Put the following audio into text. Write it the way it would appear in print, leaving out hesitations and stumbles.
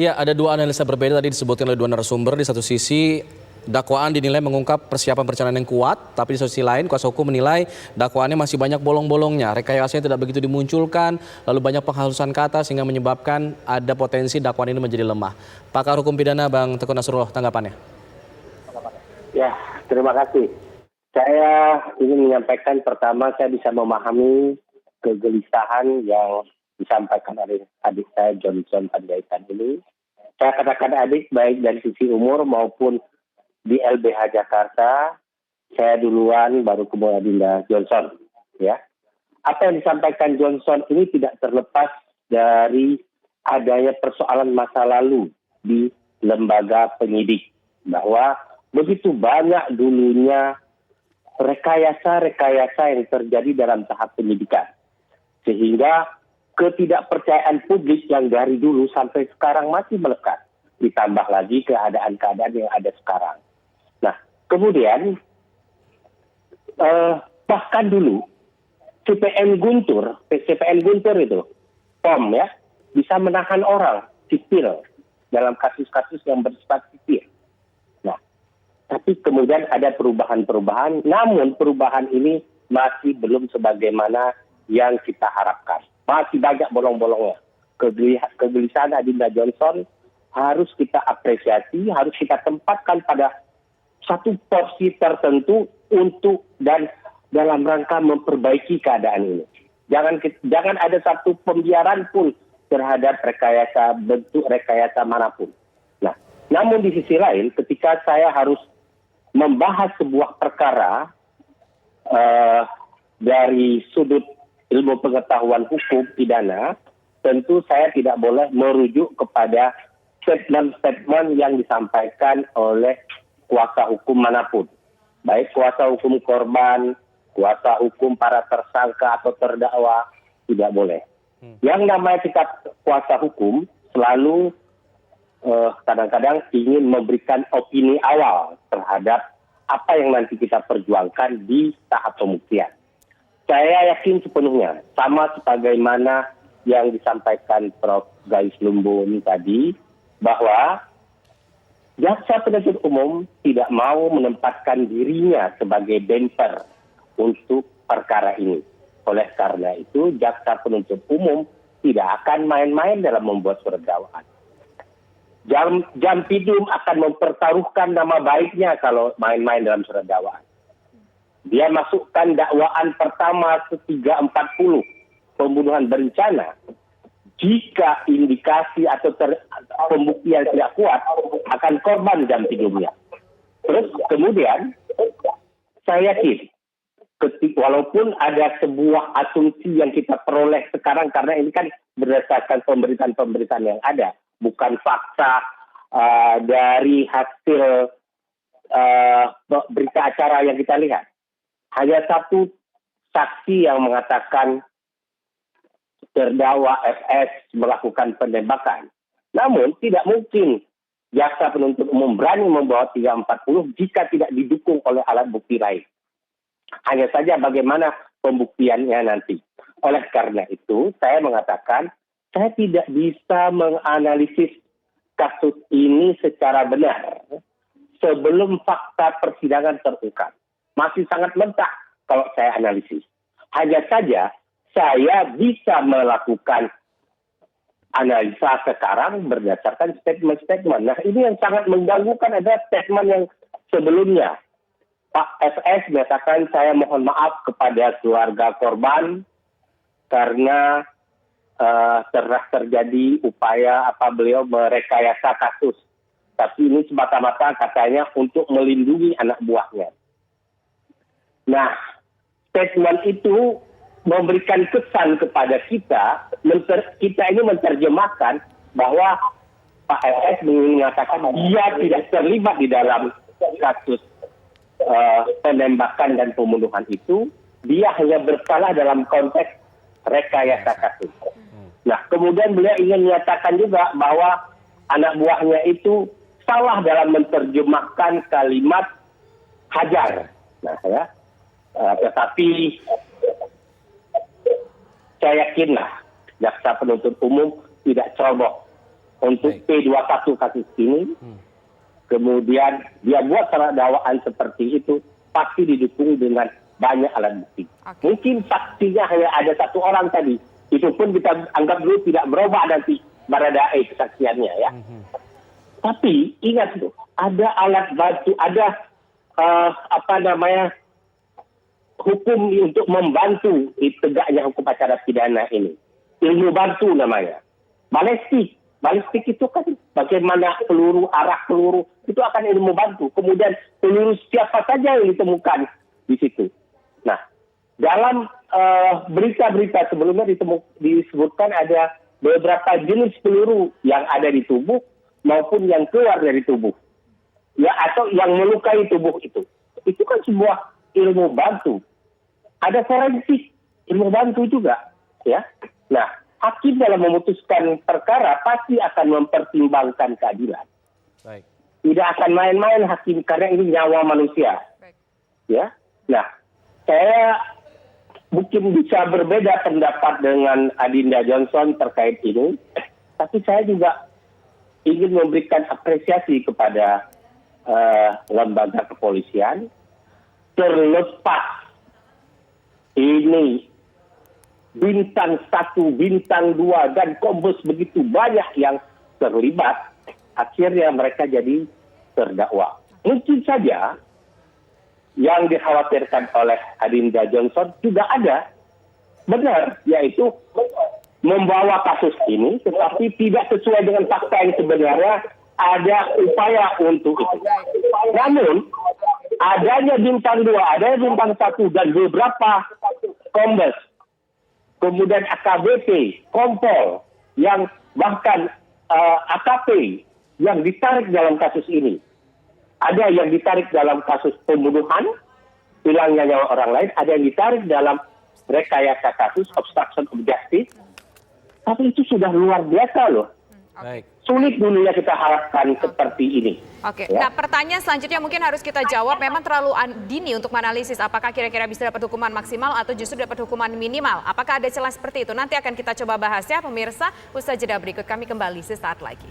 Ya, ada dua analisa berbeda tadi disebutkan oleh dua narasumber. Di satu sisi, dakwaan dinilai mengungkap persiapan perencanaan yang kuat, tapi di sisi lain kuasa hukum menilai dakwaannya masih banyak bolong-bolongnya. Rekayasanya tidak begitu dimunculkan, lalu banyak penghalusan kata sehingga menyebabkan ada potensi dakwaan ini menjadi lemah. Pakar Hukum Pidana Bang Teguh Nasrullah, tanggapannya? Ya, terima kasih. Saya ingin menyampaikan pertama saya bisa memahami kegelisahan yang disampaikan oleh adik saya Johnson Panjaitan ini. Saya katakan adik baik dari sisi umur maupun di LBH Jakarta, saya duluan baru kemudian Adinda Johnson. Ya, apa yang disampaikan Johnson ini tidak terlepas dari adanya persoalan masa lalu di lembaga penyidik, bahwa begitu banyak dulunya rekayasa-rekayasa yang terjadi dalam tahap penyidikan, sehingga ketidakpercayaan publik yang dari dulu sampai sekarang masih melekat, ditambah lagi keadaan-keadaan yang ada sekarang. Nah, kemudian bahkan dulu CPN Guntur itu, POM ya, bisa menahan orang sipil dalam kasus-kasus yang bersifat sipil. Nah, tapi kemudian ada perubahan-perubahan, namun perubahan ini masih belum sebagaimana yang kita harapkan. Masih banyak bolong-bolongnya. Kegelisahan Adinda Johnson harus kita apresiasi, harus kita tempatkan pada satu porsi tertentu untuk dan dalam rangka memperbaiki keadaan ini. Jangan ada satu pembiaran pun terhadap bentuk rekayasa manapun. Nah, namun di sisi lain, ketika saya harus membahas sebuah perkara dari sudut ilmu pengetahuan hukum pidana, tentu saya tidak boleh merujuk kepada statement-statement yang disampaikan oleh kuasa hukum manapun. Baik kuasa hukum korban, kuasa hukum para tersangka atau terdakwa, tidak boleh. Yang namanya kita kuasa hukum selalu kadang-kadang ingin memberikan opini awal terhadap apa yang nanti kita perjuangkan di tahap pembuktian. Saya yakin sepenuhnya, sama sebagaimana yang disampaikan Prof. Gayus Lumbun tadi, bahwa jaksa penuntut umum tidak mau menempatkan dirinya sebagai bemper untuk perkara ini. Oleh karena itu, jaksa penuntut umum tidak akan main-main dalam membuat surat dakwaan. Jampidum akan mempertaruhkan nama baiknya kalau main-main dalam surat dakwaan. Dia masukkan dakwaan pertama 340 pembunuhan berencana. Jika indikasi atau pembuktian tidak kuat, akan korban jampidumnya. Terus kemudian saya yakin, walaupun ada sebuah asumsi yang kita peroleh sekarang, karena ini kan berdasarkan pemberitaan-pemberitaan yang ada, bukan fakta dari hasil berita acara yang kita lihat. Hanya satu saksi yang mengatakan terdakwa FS melakukan penembakan. Namun tidak mungkin jaksa penuntut umum berani membawa 340 jika tidak didukung oleh alat bukti lain. Hanya saja bagaimana pembuktiannya nanti. Oleh karena itu, saya mengatakan saya tidak bisa menganalisis kasus ini secara benar sebelum fakta persidangan terungkap. Masih sangat mentah kalau saya analisis. Hanya saja saya bisa melakukan analisa sekarang berdasarkan statement-statement. Nah, ini yang sangat mengganggukan adalah statement yang sebelumnya. Pak FS menyatakan saya mohon maaf kepada keluarga korban karena telah terjadi upaya beliau merekayasa kasus. Tapi ini semata-mata katanya untuk melindungi anak buahnya. Nah, statement itu memberikan kesan kepada kita ini menerjemahkan bahwa Pak FS mengatakan dia tidak terlibat di dalam kasus penembakan dan pembunuhan itu, dia hanya bersalah dalam konteks rekayasa kasus. Nah, kemudian beliau ingin menyatakan juga bahwa anak buahnya itu salah dalam menerjemahkan kalimat hajar. Nah, tetapi saya yakinlah jaksa penuntut umum tidak ceroboh untuk P21 kasus ini. Kemudian dia buat surat dakwaan seperti itu, pasti didukung dengan banyak alat bukti. Mungkin saksinya hanya ada satu orang tadi. Itu pun kita anggap dulu tidak berubah nanti Baradae kesaksiannya ya. Tapi ingat tuh, ada alat bantu, ada hukum untuk membantu tegaknya hukum acara pidana ini. Ilmu bantu namanya. Balistik itu kan bagaimana peluru, arah peluru, itu akan ilmu bantu. Kemudian peluru siapa saja yang ditemukan di situ. Nah, dalam berita-berita sebelumnya disebutkan ada beberapa jenis peluru yang ada di tubuh maupun yang keluar dari tubuh. Ya, atau yang melukai tubuh itu. Itu kan sebuah ilmu bantu. Ada forensik, ilmu bantu juga. Ya. Nah, hakim dalam memutuskan perkara pasti akan mempertimbangkan keadilan. Baik. Tidak akan main-main hakim karena ini nyawa manusia. Baik. Ya. Nah, saya mungkin bisa berbeda pendapat dengan Adinda Johnson terkait ini, tapi saya juga ingin memberikan apresiasi kepada lembaga kepolisian, terlepas ini bintang 1, bintang 2, dan kombes begitu banyak yang terlibat, akhirnya mereka jadi terdakwa. Mungkin saja yang dikhawatirkan oleh Adinda Johnson juga ada, benar, yaitu membawa kasus ini, tetapi tidak sesuai dengan fakta yang sebenarnya, ada upaya untuk itu. Namun, adanya bintang 2, adanya bintang 1, dan beberapa kombes, kemudian AKBP, Kompol, yang bahkan AKP yang ditarik dalam kasus ini. Ada yang ditarik dalam kasus pembunuhan, hilangnya nyawa orang lain, ada yang ditarik dalam rekayasa kasus, obstruction of justice. Tapi itu sudah luar biasa loh. Baik. Sulit dunia kita harapkan seperti ini. Oke, Ya. Nah pertanyaan selanjutnya mungkin harus kita jawab, memang terlalu dini untuk menganalisis apakah kira-kira bisa dapat hukuman maksimal atau justru dapat hukuman minimal. Apakah ada celah seperti itu? Nanti akan kita coba bahas ya pemirsa, usai jeda berikut kami kembali sesaat lagi.